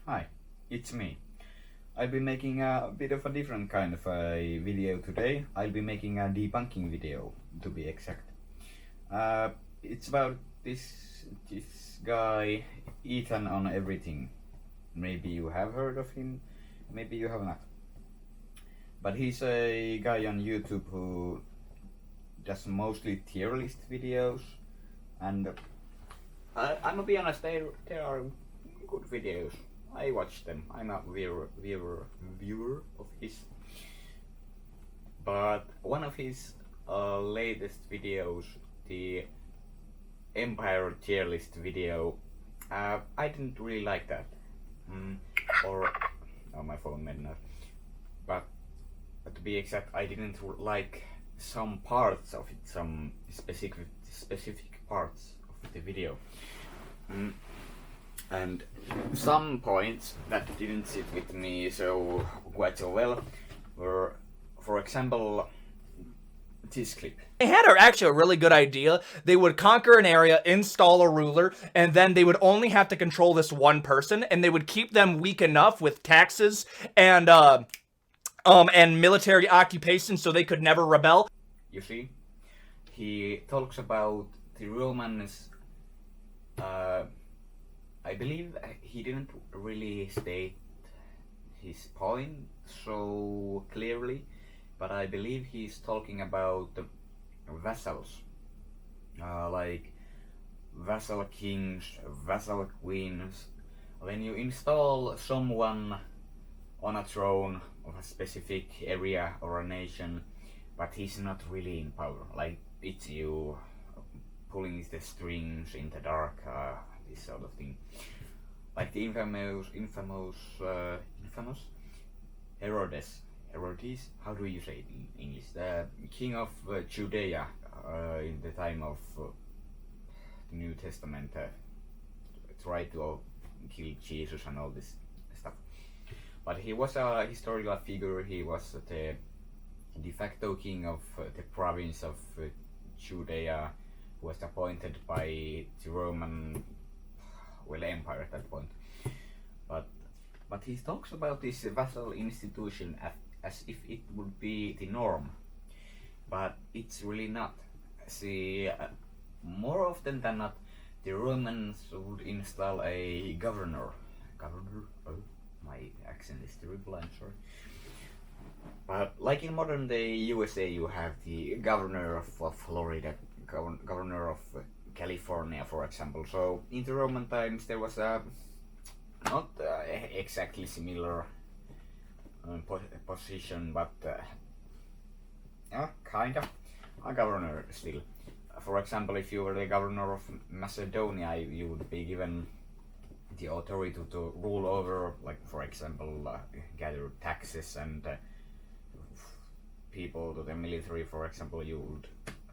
Hi, it's me. I'll be making a bit of a different kind of a video today. I'll be making a debunking video, to be exact. It's about this guy, Ethan on Everything. Maybe you have heard of him, maybe you have not. But he's a guy on YouTube who does mostly tier list videos, and I'm gonna be honest, they are good videos. I watch them. I'm a viewer of his. But one of his latest videos, the Empire tier list video, I didn't really like that. My phone made noise. But to be exact, I didn't like some parts of it, some specific parts of the video. And some points that didn't sit with me quite so well were, for example, this clip. They had actually a really good idea. They would conquer an area, install a ruler, and then they would only have to control this one person, and they would keep them weak enough with taxes and military occupation so they could never rebel. You see, he talks about the Romans. I believe he didn't really state his point so clearly, but I believe he's talking about the vassals, like vassal kings, vassal queens. When you install someone on a throne of a specific area or a nation, but he's not really in power, like it's you pulling the strings in the dark, this sort of thing. Like the infamous Herodes, how do you say it in English? The king of Judea in the time of the New Testament tried to kill Jesus and all this stuff. But he was a historical figure. He was the de facto king of the province of Judea, who was appointed by the Roman Empire at that point. But he talks about this vassal institution as if it would be the norm, but it's really not. See, more often than not, the Romans would install a governor. Oh, my accent is terrible, I'm sorry. But like in modern day USA, you have the governor of Florida, governor of California, for example. So in the Roman times there was a not exactly similar position, but kind of a governor still. For example, if you were the governor of Macedonia, you would be given the authority to rule over, like for example, gather taxes and people to the military. For example, you would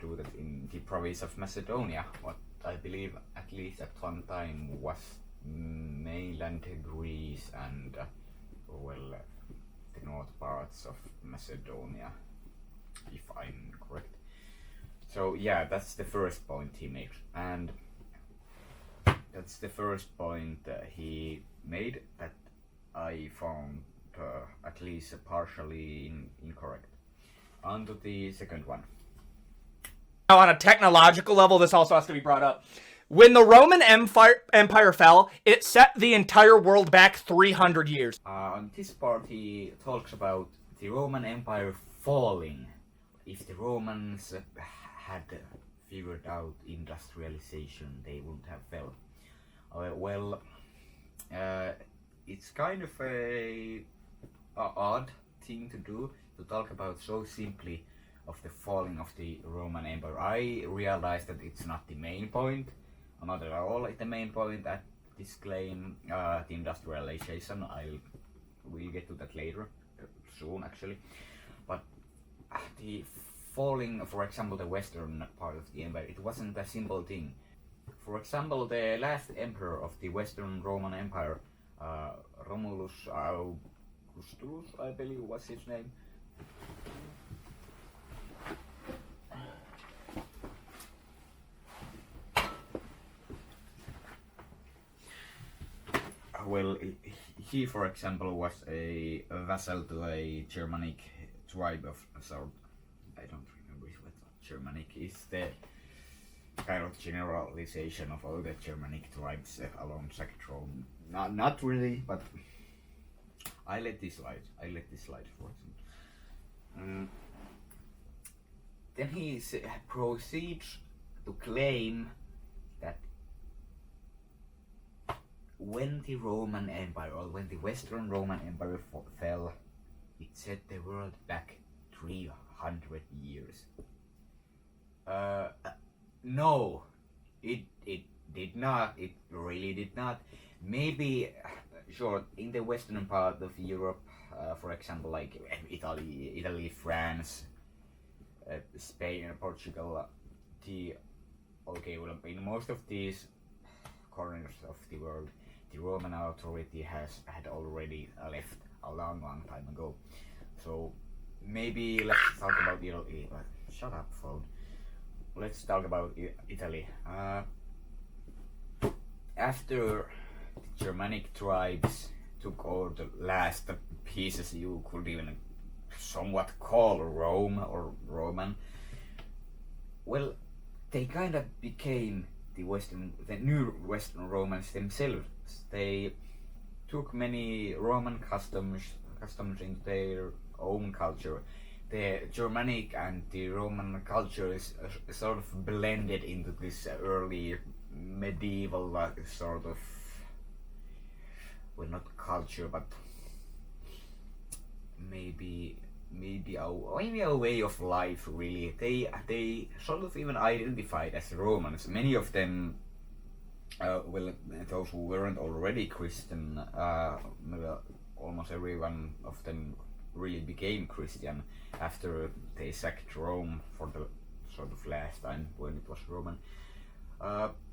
do that in the province of Macedonia, what I believe at least at one time was mainland Greece and the north parts of Macedonia, if I'm correct. So yeah, that's the first point he makes, and that's the first point he made that I found at least partially incorrect. On to the second one. Now, on a technological level, this also has to be brought up. When the Roman Empire fell, it set the entire world back 300 years. On this part, he talks about the Roman Empire falling. If the Romans had figured out industrialization, they wouldn't have fell. It's kind of a odd thing to do, to talk about so simply of the falling of the Roman Empire. I realize that it's not the main point, not at all the main point at this claim, the industrialization. We'll get to that later, soon actually. But the falling, for example, the western part of the empire, it wasn't a simple thing. For example, the last emperor of the Western Roman Empire, Romulus Augustus, I believe was his name. he, for example, was a vassal to a Germanic tribe of sort. I don't remember what Germanic is. The kind of generalization of all the Germanic tribes along Second Rome. Not really, but I let this slide. For example. Then he proceeds to claim that when the Roman Empire, or when the Western Roman Empire fell, it set the world back 300 years. No, it did not. It really did not. Maybe, sure, in the western part of Europe, for example, like Italy, France, Spain, Portugal, well, in most of these corners of the world, the Roman authority had already left a long time ago. So maybe let's talk about Italy. Shut up, phone. Let's talk about Italy. After the Germanic tribes took over the last pieces you could even somewhat call Rome or Roman, well, they kind of became the new Western Romans themselves. They took many Roman customs into their own culture. The Germanic and the Roman culture is sort of blended into this early medieval sort of, well, not culture, but maybe a way of life. Really, they sort of even identified as Romans. Many of them, well, those who weren't already Christian, almost everyone of them really became Christian after they sacked Rome for the sort of last time when it was Roman.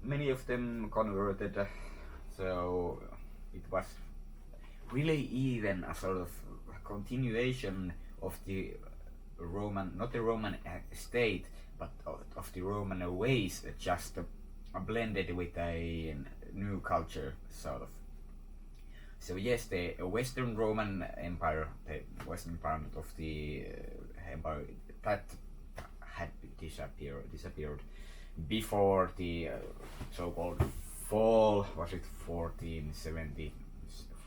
Many of them converted, so it was really even a sort of continuation of the Roman, not the Roman state, but of the Roman ways, just blended with a new culture, sort of. So yes, the Western Roman Empire, the western part of the empire, that had disappeared before the so-called fall. Was it 1470?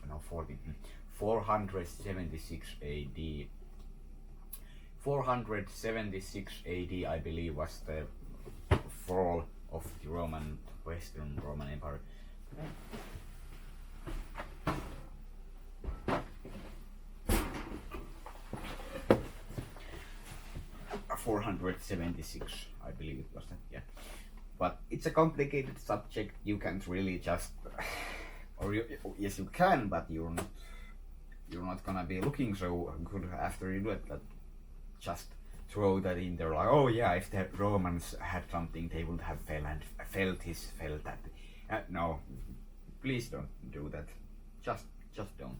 No, 476 AD. 476 AD, I believe, was the fall of the Western Roman Empire. 476, I believe it was that, yeah. But it's a complicated subject. You can't really just, yes, you can, but you're not gonna be looking so good after you do it. But just throw that in there, like, oh yeah, if the Romans had something, they would have felt that. No, please don't do that. Just don't.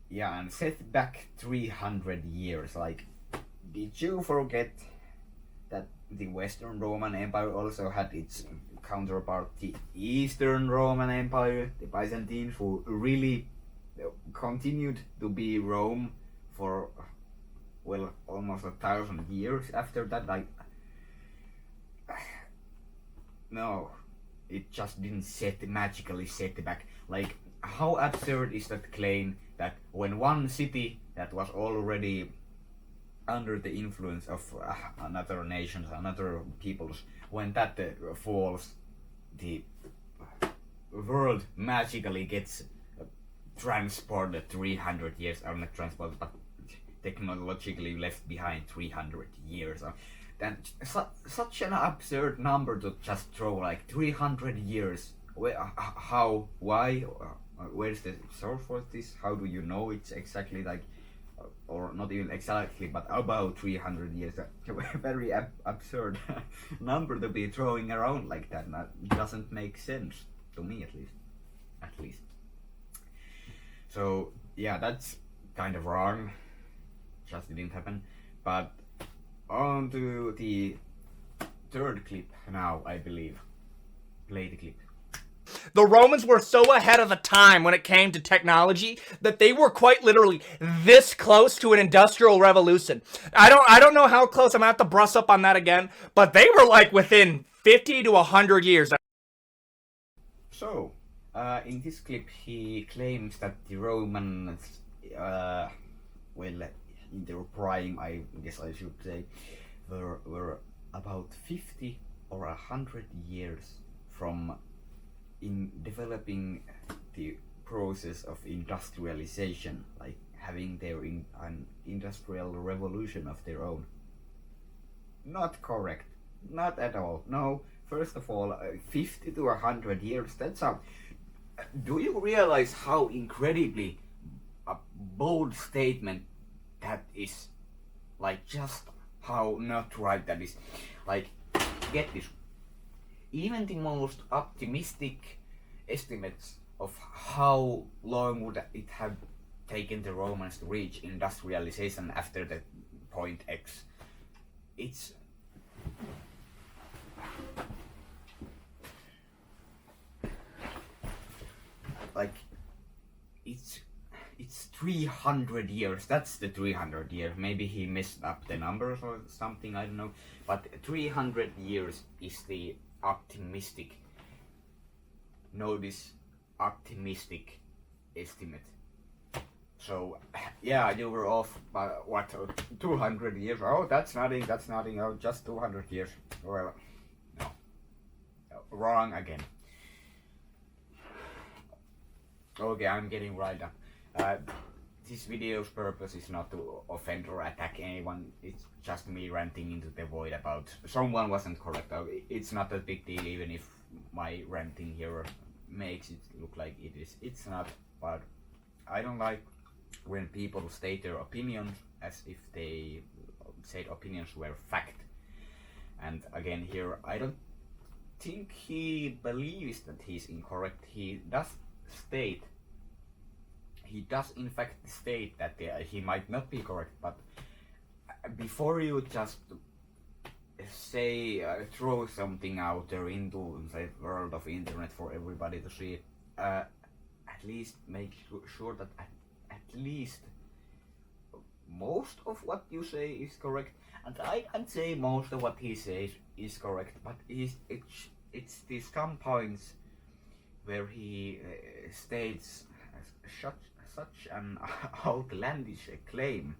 Yeah, and set back 300 years. Like, did you forget that the Western Roman Empire also had its counterpart, the Eastern Roman Empire, the Byzantines, who really continued to be Rome for, well, almost 1,000 years after that? Like, no, it just didn't magically set back. Like, how absurd is that claim that when one city that was already under the influence of another nations, another peoples, when that falls, the world magically gets transported 300 years, or not transported, but technologically left behind 300 years. Then such an absurd number to just throw, like 300 years. How? Why? Where's the source for this? How do you know it's exactly like, or not even exactly, but about 300 years? A very absurd number to be throwing around like that. That doesn't make sense to me, at least. So yeah, that's kind of wrong. Just didn't happen. But on to the third clip now, I believe. Play the clip. The Romans were so ahead of the time when it came to technology that they were quite literally this close to an industrial revolution. I don't know how close. I'm gonna have to brush up on that again, but they were like within 50 to 100 years. So, in this clip, he claims that the Romans, well, in their prime, I guess I should say, were about 50 or 100 years from in developing the process of industrialization, like having an industrial revolution of their own. Not correct. Not at all. No. First of all, 50 to 100 years, that's a... Do you realize how incredibly a bold statement that is? Like, just how not right that is. Like, get this. Even the most optimistic estimates of how long would it have taken the Romans to reach industrialization after the point X, it's like it's 300 years. That's the 300 year. Maybe he messed up the numbers or something, I don't know, but 300 years is the optimistic, notice, optimistic estimate. So yeah, you were off by what, 200 years. Oh, that's nothing, oh, just 200 years. Well, no, wrong again. Okay, I'm getting right up. This video's purpose is not to offend or attack anyone. It's just me ranting into the void about someone wasn't correct. It's not a big deal, even if my ranting here makes it look like it is. It's not, but I don't like when people state their opinions as if they said opinions were fact. And again here, I don't think he believes that he's incorrect. He does in fact state that he might not be correct, but before you just say, throw something out there into the world of internet for everybody to see, at least make sure that at least most of what you say is correct. And I can say most of what he says is correct, but it's the some points where he states such an outlandish claim,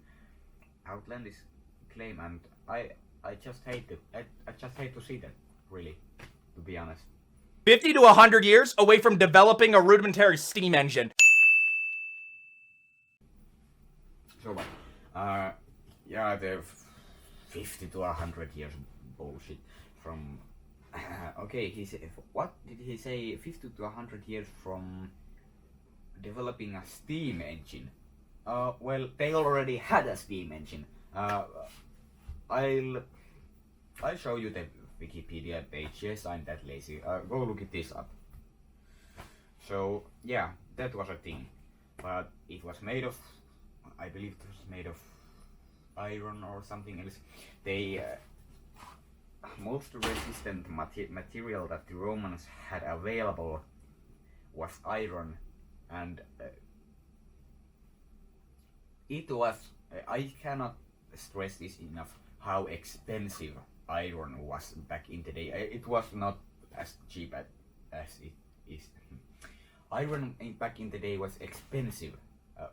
and I just hate it. I just hate to see that, really, to be honest. 50 to 100 years away from developing a rudimentary steam engine. So what? Yeah, the 50 to 100 years bullshit from... okay, he said, what did he say? 50 to 100 years from developing a steam engine. Well, they already had a steam engine. I'll show you the Wikipedia page. Yes, I'm that lazy. Go look at this up. So yeah, that was a thing, but it was made of, I believe it was made of iron or something else. They most resistant material that the Romans had available was iron, and it was, I cannot stress this enough, how expensive iron was back in the day. It was not as cheap as it is. Iron back in the day was expensive,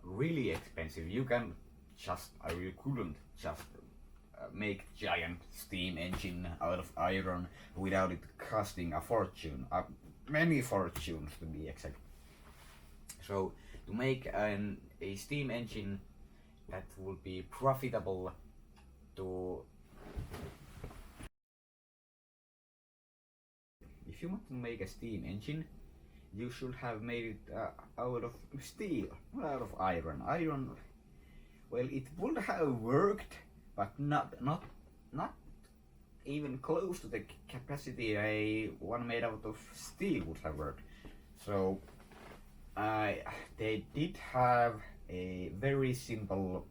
really expensive. You couldn't just make giant steam engine out of iron without it costing a fortune, many fortunes to be exact. So to make a steam engine that would be profitable to... If you want to make a steam engine, you should have made it out of steel, not out of iron. Iron, well, it would have worked, but not even close to the capacity a one made out of steel would have worked. So they did have a very simple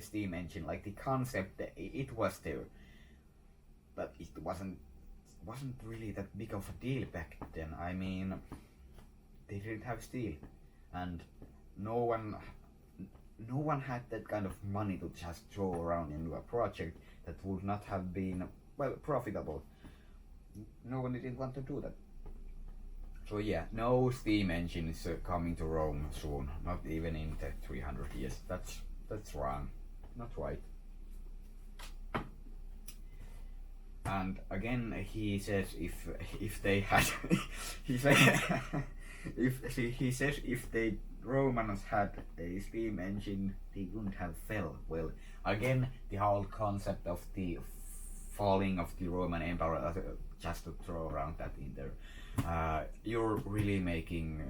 steam engine, like the concept, it was there, but it wasn't wasn't really that big of a deal back then. I mean, they didn't have steel, and no one no one had that kind of money to just throw around into a project that would not have been, well, profitable. No one didn't want to do that. So yeah, no steam engines coming to Rome soon, not even in the 300 years. That's wrong, not right. And again, he says if they had, he said he says if the Romans had a steam engine, they wouldn't have fell. Well, again, the whole concept of the falling of the Roman Empire, just to throw around that in there. You're really making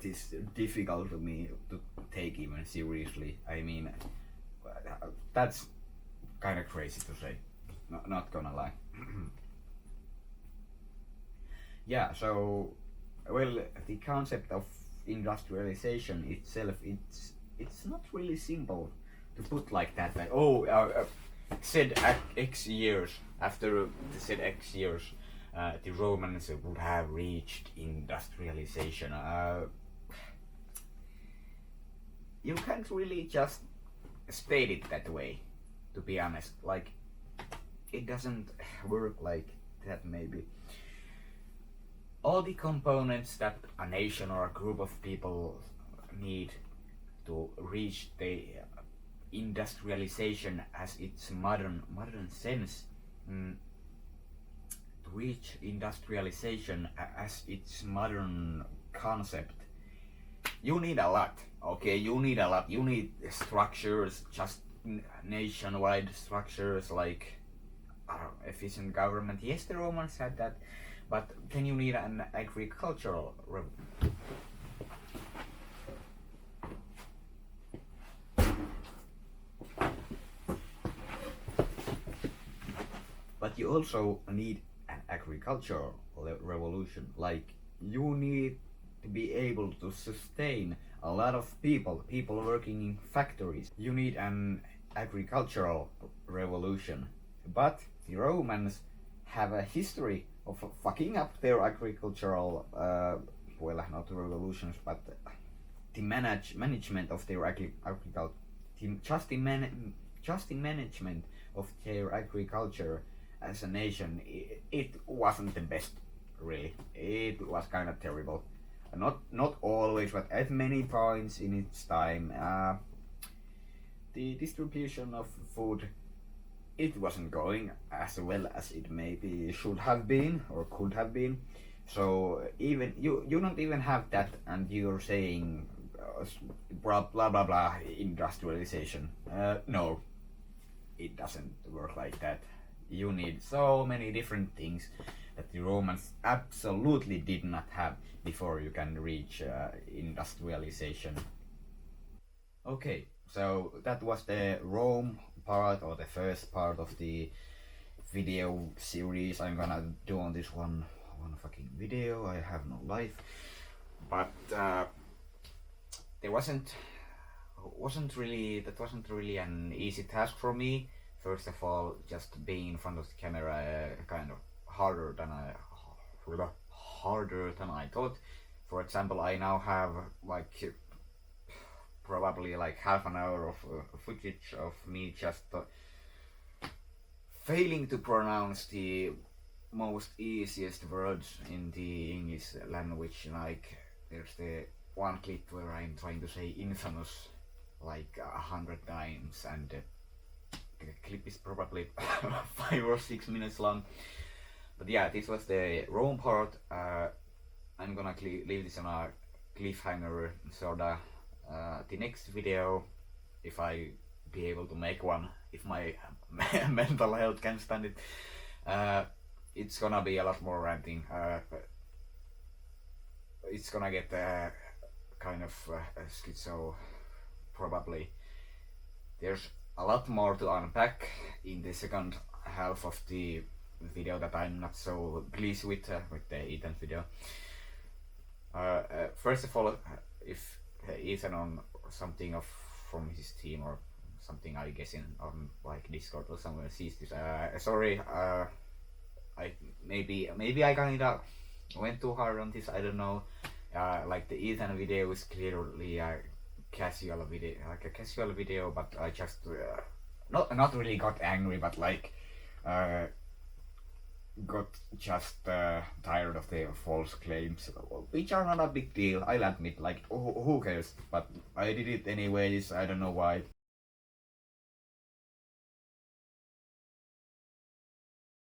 this difficult for me to take even seriously. I mean, that's kind of crazy to say. Not gonna lie. Yeah, so, well, the concept of industrialization itself, it's not really simple to put like that. Like, said X years, after the said X years, the Romans would have reached industrialization. You can't really just state it that way, to be honest. Like, it doesn't work like that, maybe. All the components that a nation or a group of people need to reach the industrialization as its modern sense, to reach industrialization as its modern concept, you need a lot. Okay, you need a lot. You need structures, just nationwide structures, like efficient government. Yes, the Romans had that, but then you need an agricultural but you also need an agricultural revolution. Like, you need to be able to sustain a lot of people working in factories. You need an agricultural revolution. But the Romans have a history of fucking up their agricultural, well, not revolutions, but the management of their agriculture, just the management of their agriculture as a nation. It wasn't the best, really. It was kind of terrible. Not always, but at many points in its time, the distribution of food, it wasn't going as well as it maybe should have been or could have been. So even you don't even have that, and you're saying blah blah blah blah industrialization. No, it doesn't work like that. You need so many different things that the Romans absolutely did not have before you can reach industrialization. Okay, so that was the Rome part, or the first part of the video series I'm gonna do on this one fucking video. I have no life, but there wasn't really an easy task for me. First of all, just being in front of the camera, kind of harder than I thought. For example, I now have like probably like half an hour of footage of me just failing to pronounce the most easiest words in the English language. Like, there's the one clip where I'm trying to say infamous like 100 times, and the clip is probably 5 or 6 minutes long. But yeah, this was the Rome part. I'm gonna leave this on a cliffhanger, sorta. The next video, if I be able to make one, if my mental health can stand it, it's gonna be a lot more ranting. It's gonna get kind of schizo, probably. There's a lot more to unpack in the second half of the video that I'm not so pleased with the Ethan video. First of all, if Ethan on something from his team or something, I guess on like Discord or somewhere sees this, sorry, maybe I kind of went too hard on this. I don't know. Like the Ethan video is clearly a casual video, but I just not really got angry, but like got just tired of the false claims, which are not a big deal. I'll admit, like who cares? But I did it anyways. I don't know why.